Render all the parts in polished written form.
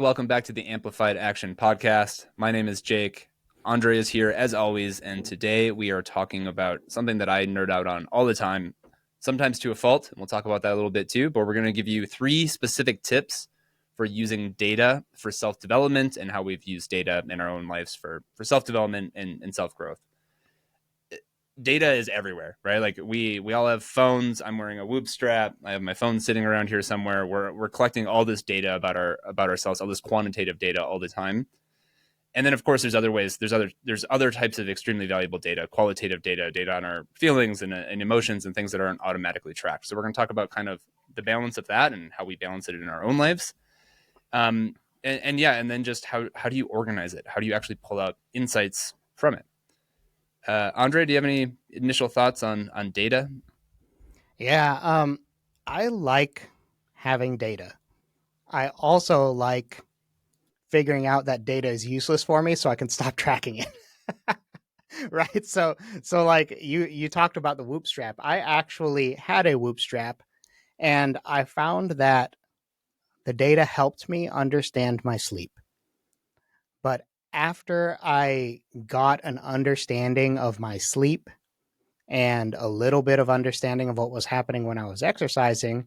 Welcome back to the Amplified Action Podcast. My name is Jake. Andre is here as always, and today we are talking about something that I nerd out on all the time, sometimes to a fault, and we'll talk about that a little bit too, but we're going to give you 3 specific tips for using data for self-development and how we've used data in our own lives for self-development and self-growth. Data is everywhere, right? Like we all have phones. I'm wearing a Whoop strap. I have my phone sitting around here somewhere. We're collecting all this data about ourselves, all this quantitative data all the time. And then of course there's other ways. There's other types of extremely valuable data, qualitative data on our feelings and emotions and things that aren't automatically tracked. So we're going to talk about kind of the balance of that and how we balance it in our own lives. And then just how do you organize it? How do you actually pull out insights from it? Andre, do you have any initial thoughts on data? Yeah, I like having data. I also like figuring out that data is useless for me so I can stop tracking it. Right? So like you talked about the Whoop strap. I actually had a Whoop strap and I found that the data helped me understand my sleep. But after I got an understanding of my sleep and a little bit of understanding of what was happening when I was exercising,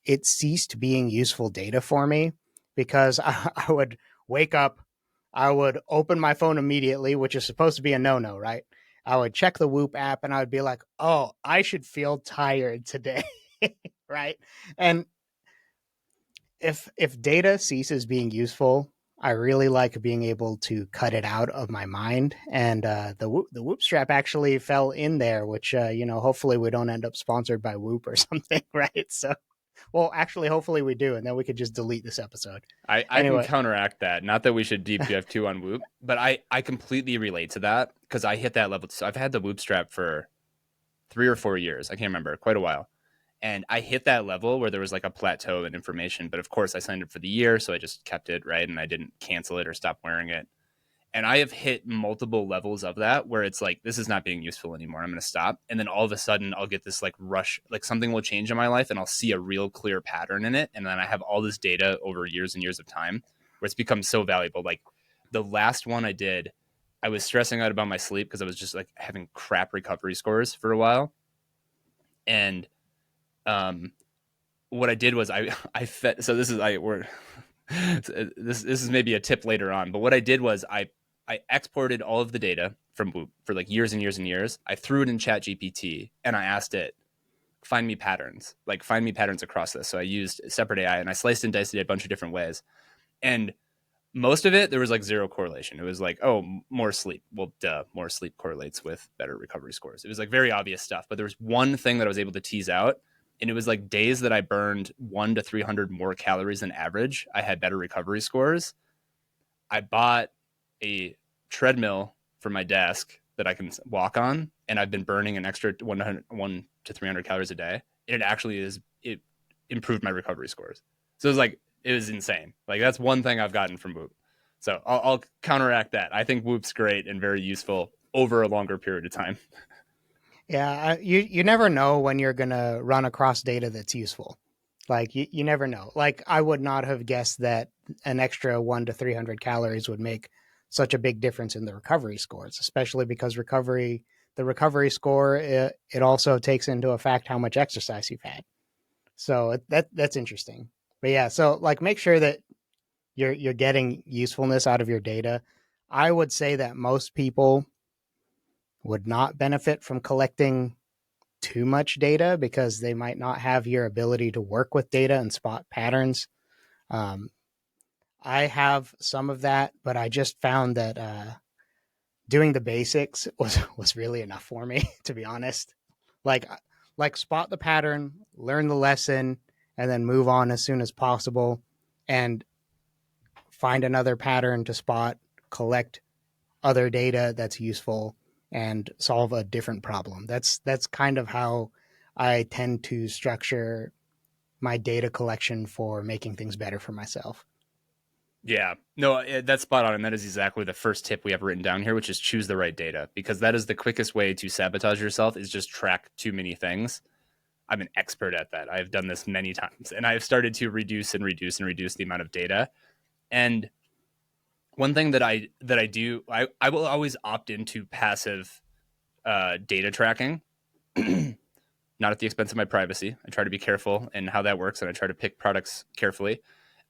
it ceased being useful data for me because I would wake up, I would open my phone immediately, which is supposed to be a no no, right? I would check the Whoop app and I would be like, oh, I should feel tired today, right? And if data ceases being useful, I really like being able to cut it out of my mind. And the Whoop strap actually fell in there, which hopefully we don't end up sponsored by Whoop or something, right? So well, actually, hopefully we do, and then we could just delete this episode. I can Anyway, counteract that. Not that we should deep dive too on Whoop, but I completely relate to that because I hit that level. So I've had the Whoop strap for 3 or 4 years. I can't remember, quite a while. And I hit that level where there was like a plateau in information. But of course, I signed up for the year, so I just kept it, right? And I didn't cancel it or stop wearing it. And I have hit multiple levels of that where it's like, this is not being useful anymore. I'm going to stop. And then all of a sudden, I'll get this like rush, like something will change in my life and I'll see a real clear pattern in it. And then I have all this data over years and years of time where it's become so valuable. Like the last one I did, I was stressing out about my sleep because I was just like having crap recovery scores for a while. And um, what I did was I fed, so this is, this is maybe a tip later on, but what I did was I exported all of the data from Whoop for like years and years and years. I threw it in Chat GPT and I asked it, find me patterns across this. So I used separate AI and I sliced and diced it a bunch of different ways. And most of it, there was like zero correlation. It was like, oh, more sleep. Well, duh, more sleep correlates with better recovery scores. It was like very obvious stuff. But there was one thing that I was able to tease out. And it was like days that I burned 1 to 300 more calories than average. I had better recovery scores. I bought a treadmill for my desk that I can walk on, and I've been burning an extra 1 to 300 calories a day. And it actually it improved my recovery scores. So it was insane. Like that's one thing I've gotten from Whoop. So I'll counteract that. I think Whoop's great and very useful over a longer period of time. yeah, you never know when you're gonna run across data that's useful. Like you never know. Like I would not have guessed that an extra 1 to 300 calories would make such a big difference in the recovery scores, especially because the recovery score, it also takes into effect how much exercise you've had. So that's interesting. But yeah, so like make sure that you're getting usefulness out of your data. I would say that most people would not benefit from collecting too much data because they might not have your ability to work with data and spot patterns. Um, I have some of that, but I just found that doing the basics was really enough for me, to be honest. Like like spot the pattern, learn the lesson, and then move on as soon as possible, and find another pattern to spot, collect other data that's useful, and solve a different problem. That's kind of how I tend to structure my data collection for making things better for myself. Yeah, no, that's spot on. And that is exactly the first tip we have written down here, which is choose the right data because that is the quickest way to sabotage yourself is just track too many things. I'm an expert at that. I've done this many times and I've started to reduce and reduce and reduce the amount of data. And one thing that I do, I will always opt into passive data tracking, not at the expense of my privacy. I try to be careful in how that works, and I try to pick products carefully.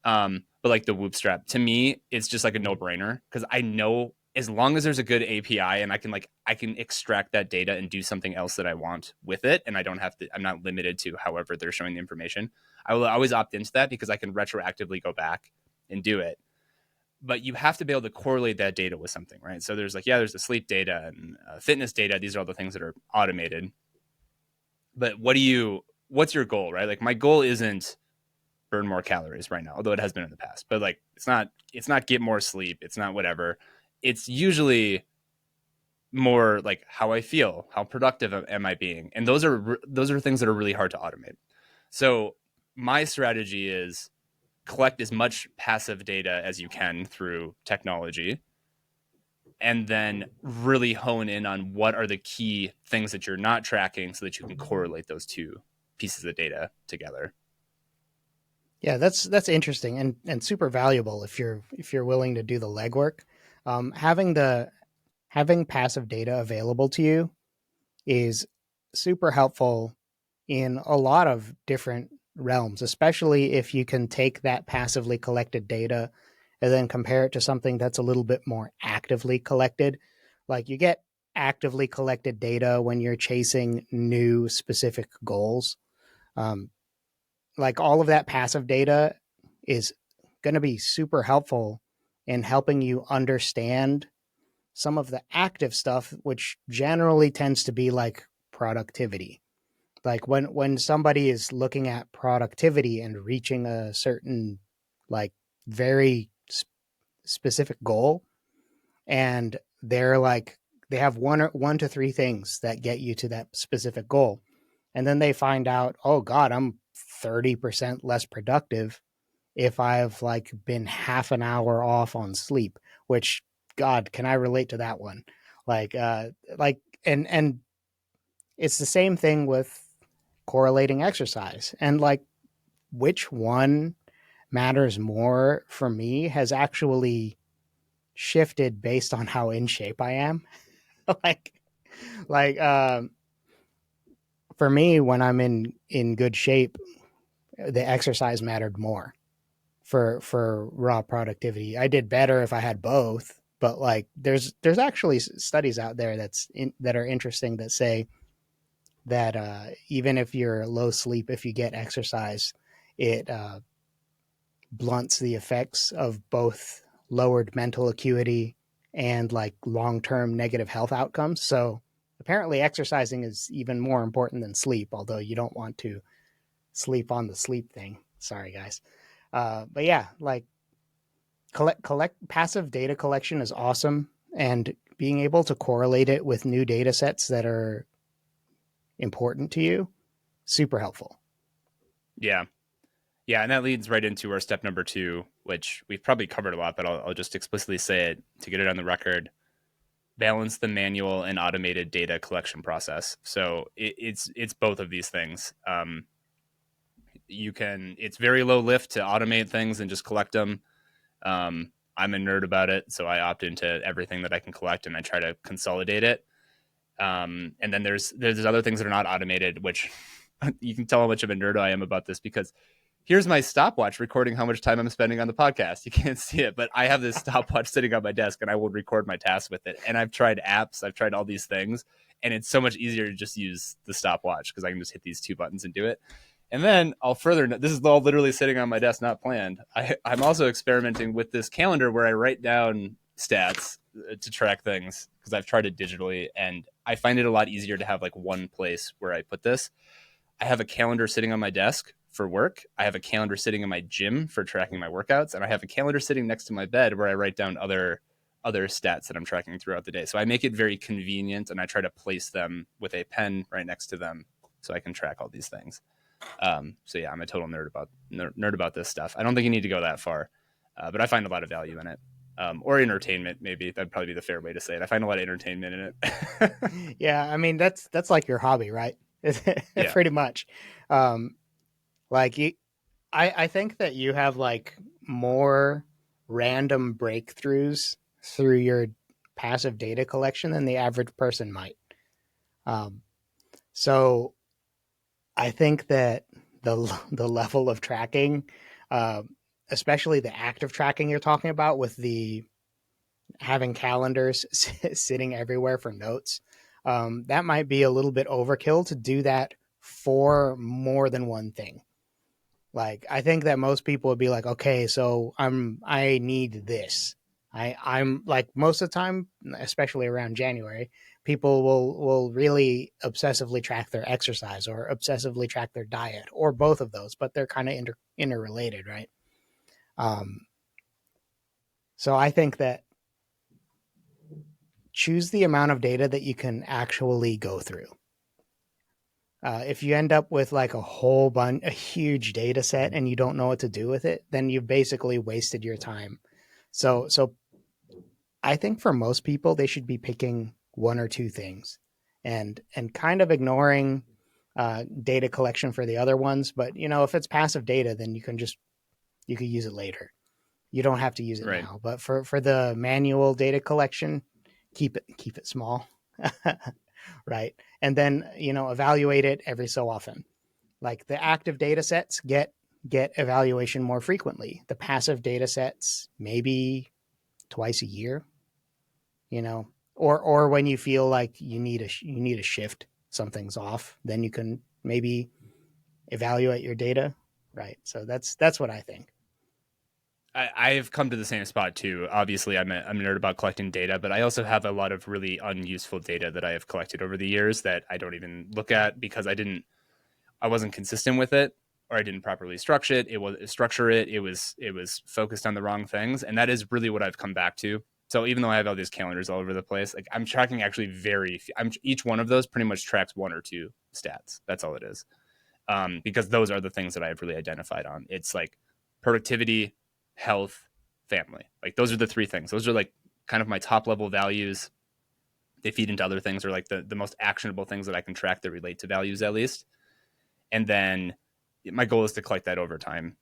But like the Whoop strap, to me, it's just like a no brainer because I know as long as there's a good API and I can extract that data and do something else that I want with it, and I don't have to. I'm not limited to however they're showing the information. I will always opt into that because I can retroactively go back and do it. But you have to be able to correlate that data with something, right? So there's there's the sleep data and fitness data. These are all the things that are automated. But what's your goal, right? Like my goal isn't burn more calories right now, although it has been in the past. But like it's not get more sleep. It's not whatever. It's usually more like how I feel, how productive am I being, and those are things that are really hard to automate. So my strategy is collect as much passive data as you can through technology and then really hone in on what are the key things that you're not tracking so that you can correlate those two pieces of data together. Yeah, that's interesting and super valuable if you're willing to do the legwork. Having passive data available to you is super helpful in a lot of different realms, especially if you can take that passively collected data and then compare it to something that's a little bit more actively collected. Like you get actively collected data when you're chasing new specific goals. Um, like all of that passive data is going to be super helpful in helping you understand some of the active stuff, which generally tends to be like productivity. Like when somebody is looking at productivity and reaching a certain like very specific goal, and they're like they have one to three things that get you to that specific goal, and then they find out, oh God, I'm 30% less productive if I've like been half an hour off on sleep, which God, can I relate to that one? Like like and it's the same thing with correlating exercise. And like which one matters more for me has actually shifted based on how in shape I am. like like for me when I'm in good shape, the exercise mattered more for raw productivity. I did better if I had both, but like there's actually studies out there that are interesting that say that even if you're low sleep, if you get exercise, it blunts the effects of both lowered mental acuity and like long-term negative health outcomes. So apparently exercising is even more important than sleep, although you don't want to sleep on the sleep thing. Sorry guys. But yeah, like collect passive data collection is awesome, and being able to correlate it with new data sets that are important to you, super helpful. Yeah. Yeah. And that leads right into our step number two, which we've probably covered a lot, but I'll just explicitly say it to get it on the record. Balance the manual and automated data collection process. So it's both of these things. It's very low lift to automate things and just collect them. I'm a nerd about it, so I opt into everything that I can collect and I try to consolidate it. And then there's other things that are not automated, which you can tell how much of a nerd I am about this because here's my stopwatch recording how much time I'm spending on the podcast. You can't see it, but I have this stopwatch sitting on my desk and I will record my tasks with it. And I've tried apps, I've tried all these things, and it's so much easier to just use the stopwatch because I can just hit these two buttons and do it. And then this is all literally sitting on my desk, not planned. I'm also experimenting with this calendar where I write down stats to track things because I've tried it digitally and I find it a lot easier to have like one place where I put this. I have a calendar sitting on my desk for work. I have a calendar sitting in my gym for tracking my workouts, and I have a calendar sitting next to my bed where I write down other stats that I'm tracking throughout the day. So I make it very convenient, and I try to place them with a pen right next to them so I can track all these things. So yeah, I'm a total nerd about this stuff. I don't think you need to go that far, but I find a lot of value in it. Or entertainment, maybe that'd probably be the fair way to say it. I find a lot of entertainment in it. Yeah, I mean that's like your hobby, right? Yeah. Pretty much. Like you, I think that you have like more random breakthroughs through your passive data collection than the average person might. Um, so I think that the level of tracking, uh, especially the active tracking you're talking about with the having calendars sitting everywhere for notes, that might be a little bit overkill to do that for more than one thing. Like I think that most people would be like, okay, so I need this. I'm like most of the time, especially around January, people will really obsessively track their exercise or obsessively track their diet or both of those, but they're kind of interrelated, right? Um, so I think that choose the amount of data that you can actually go through. If you end up with like a huge data set, and you don't know what to do with it, then you've basically wasted your time. So I think for most people, they should be picking one or two things, and kind of ignoring data collection for the other ones. But if it's passive data, then you could use it later. You don't have to use it Right. now. But for the manual data collection, keep it small. Right. And then, evaluate it every so often. Like the active data sets get evaluation more frequently. The passive data sets maybe twice a year, or when you feel like you need a shift, something's off, then you can maybe evaluate your data. Right. So that's what I think. I've come to the same spot too. Obviously, I'm a nerd about collecting data, but I also have a lot of really unuseful data that I have collected over the years that I don't even look at because I wasn't consistent with it, or I didn't properly structure it. It was focused on the wrong things, and that is really what I've come back to. So even though I have all these calendars all over the place, like I'm tracking actually each one of those pretty much tracks one or two stats. That's all it is. Because those are the things that I've really identified on. It's like productivity, health, family. Like those are the three things. Those are like kind of my top level values. They feed into other things, or like the most actionable things that I can track that relate to values at least. And then my goal is to collect that over time,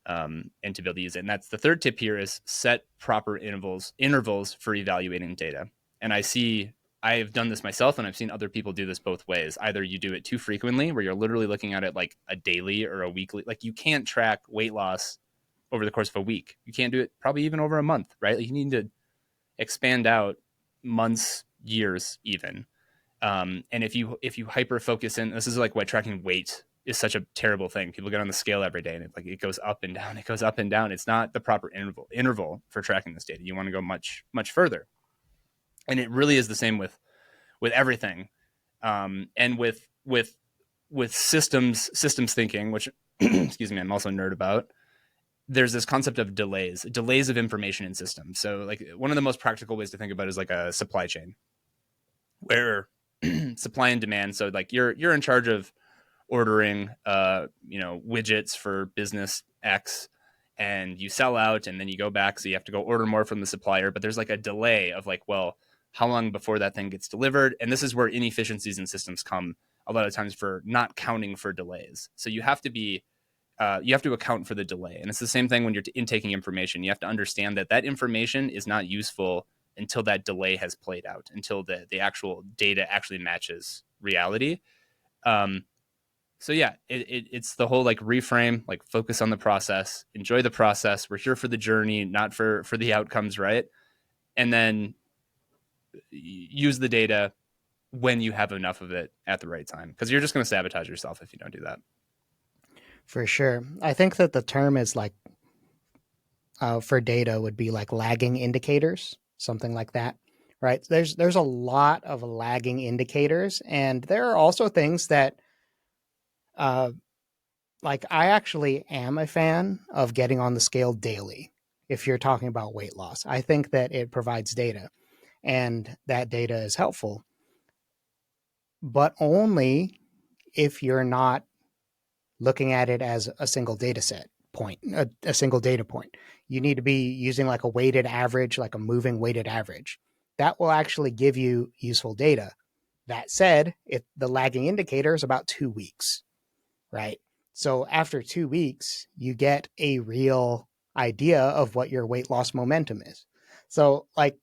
and to be able to use it. And that's the third tip here: is set proper intervals for evaluating data. And I've done this myself, and I've seen other people do this both ways. Either you do it too frequently, where you're literally looking at it like a daily or a weekly. Like you can't track weight loss over the course of a week. You can't do it probably even over a month, right? Like you need to expand out months, years, even. And if you hyper focus in, this is like why tracking weight is such a terrible thing. People get on the scale every day, and it goes up and down. It goes up and down. It's not the proper interval for tracking this data. You want to go much much further, and it really is the same with everything, and with systems thinking, which excuse me, I'm also a nerd about. There's this concept of delays of information in systems. So like one of the most practical ways to think about it is like a supply chain, where supply and demand. So like you're in charge of ordering widgets for business X, and you sell out, and then you go back, so you have to go order more from the supplier, but there's like a delay of like, well, how long before that thing gets delivered? And this is where inefficiencies in systems come a lot of times, for not counting for delays. So you have to account for the delay. And it's the same thing when you're intaking information. You have to understand that that information is not useful until that delay has played out, until the actual data actually matches reality. Um, so yeah, it's the whole like reframe, like focus on the process, enjoy the process. We're here for the journey, not for the outcomes, right? And then use the data when you have enough of it at the right time, because you're just going to sabotage yourself if you don't do that. For sure. I think that the term is like for data would be like lagging indicators, something like that. Right. There's a lot of lagging indicators, and there are also things that uh, like I actually am a fan of getting on the scale daily. If you're talking about weight loss, I think that it provides data, and that data is helpful, but only if you're not looking at it as a single data set point, a single data point. You need to be using like a weighted average, like a moving weighted average. That will actually give you useful data. That said, if the lagging indicator is about 2 weeks, right? So after 2 weeks, you get a real idea of what your weight loss momentum is. So, like,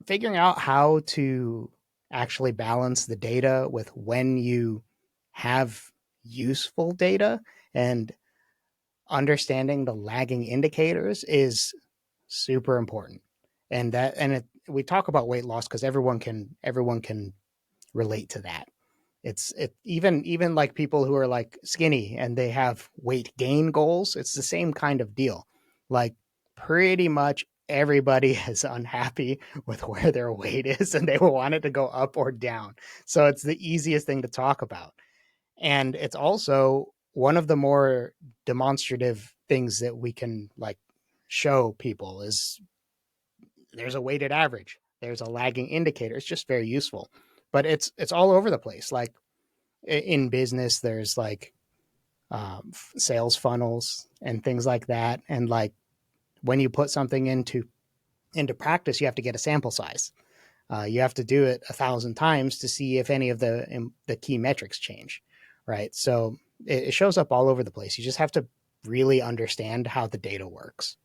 figuring out how to actually balance the data with when you have useful data and understanding the lagging indicators is super important. We talk about weight loss because everyone can relate to that. It even like people who are like skinny and they have weight gain goals. It's the same kind of deal. Like pretty much everybody is unhappy with where their weight is and they will want it to go up or down. So it's the easiest thing to talk about. And it's also one of the more demonstrative things that we can like show people is there's a weighted average. There's a lagging indicator. It's just very useful. But it's all over the place. Like in business, there's like sales funnels and things like that. And like when you put something into practice, you have to get a sample size. You have to do it 1,000 times to see if any of the key metrics change, right? So it shows up all over the place. You just have to really understand how the data works.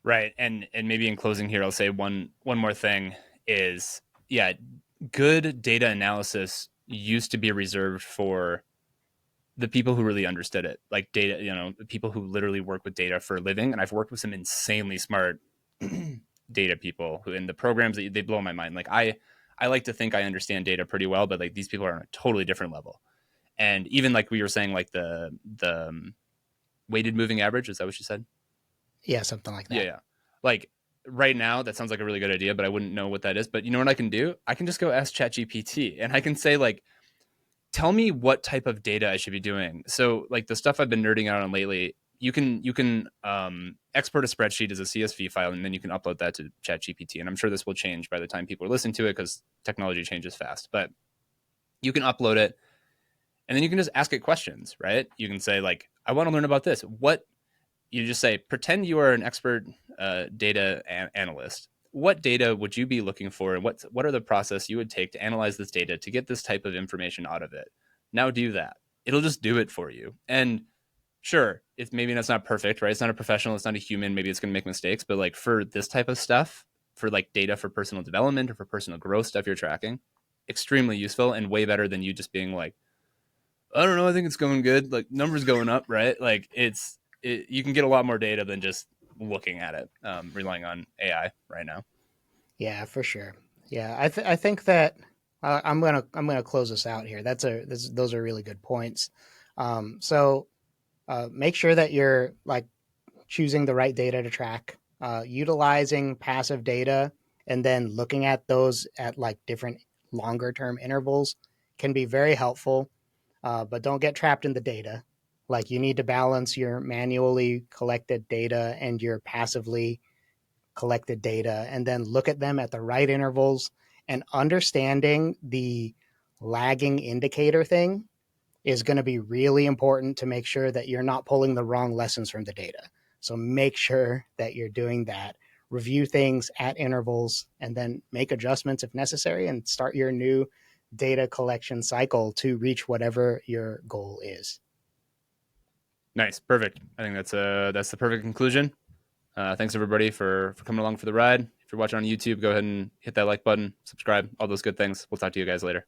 Right. And maybe in closing here, I'll say one more thing is, yeah, good data analysis used to be reserved for the people who really understood it, like data, the people who literally work with data for a living. And I've worked with some insanely smart data people who in the programs that they blow my mind. Like I like to think I understand data pretty well, but like these people are on a totally different level. And even like we were saying, like the weighted moving average, is that what you said? Yeah, something like Yeah, that. yeah. Like right now, that sounds like a really good idea, but I wouldn't know what that is. But you know what I can do? I can just go ask ChatGPT and I can say, like, tell me what type of data I should be doing. So, like the stuff I've been nerding out on lately, you can export a spreadsheet as a CSV file, and then you can upload that to ChatGPT. And I'm sure this will change by the time people are listening to it because technology changes fast. But you can upload it, and then you can just ask it questions, right? You can say, like, I want to learn about this. What you just say, pretend you are an expert data analyst. What data would you be looking for, and what are the process you would take to analyze this data to get this type of information out of it? Now do that. It'll just do it for you. And sure, it's maybe that's not perfect, right? It's not a professional, it's not a human. Maybe it's going to make mistakes, but like for this type of stuff, for like data for personal development or for personal growth stuff you're tracking, extremely useful and way better than you just being like, I don't know. I think it's going good. Like numbers going up, right? Like you can get a lot more data than just looking at it, relying on AI right now. Yeah, for sure. Yeah, I think that I'm gonna close this out here. Those are really good points. So make sure that you're like choosing the right data to track, utilizing passive data, and then looking at those at like different longer term intervals can be very helpful. But don't get trapped in the data. Like you need to balance your manually collected data and your passively collected data and then look at them at the right intervals and understanding the lagging indicator thing is going to be really important to make sure that you're not pulling the wrong lessons from the data. So make sure that you're doing that. Review things at intervals and then make adjustments if necessary and start your new data collection cycle to reach whatever your goal is. Nice, perfect. I think that's the perfect conclusion. Thanks everybody for coming along for the ride. If you're watching on YouTube, go ahead and hit that like button, subscribe, all those good things. We'll talk to you guys later.